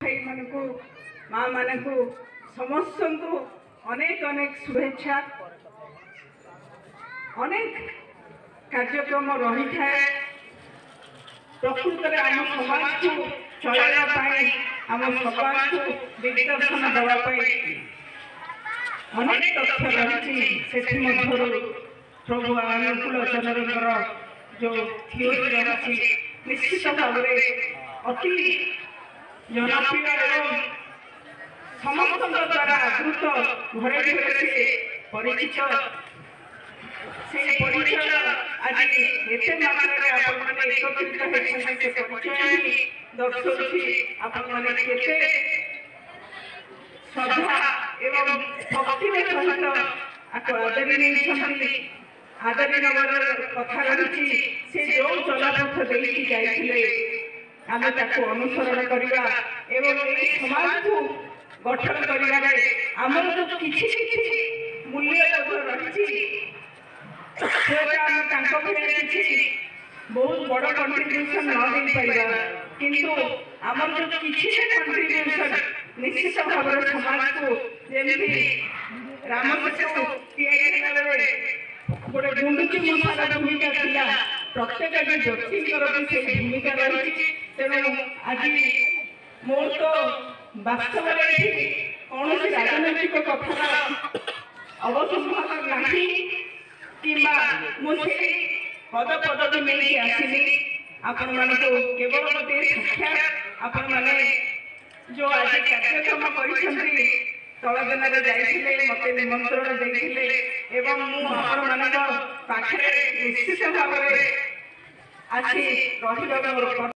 भाई मानकु माँ मानकु समस्त को अनेक अनेक शुभेच्छा। अनेक कार्यक्रम रही है प्रकृत में आम समाज को चलाइवाई आम समाज को दिग्दर्शन देवाई अनेक तथ्य रही प्रभु अनुकूल चंद्र जो थियोरी रही निश्चित भाव अति जनप्रिय एवं समस्त द्वारा आदृत घरे घरे से परिचित से परिचय आज एते मात्रा एकत्रित होती से परिचय दर्शाऊँगी आपण केते श्रद्धा एवं भक्ति सहित आदरी नहीं आदरी नगर कथा रही से जो चलापथ देकी जाइए आम अनुसरण करवा एवं समाज को गठन कर जो किसी मूल्यबोध रही बहुत बड़ कंट्रीब्यूशन न दे पार किंतु आमर जो किसी कंट्रीब्यूशन निश्चित भाव समाज को जमी रामकृष्ण गोटे गुंडुची मशार भूमिका थिला प्रत्येक व्यक्ति से भूमिका रही तेणु आज मोर तो वास्तव कौन राजनैतिक कथा अवसर नहीं कि मुझे पद पदवी नहीं आसनी आपण मान केवल गोटे साक्षात आपण मैंने जो आज कार्यक्रम कर तलदेन जाइए मत निमंत्रण देते एवं मुझे निश्चित भाव आसी रही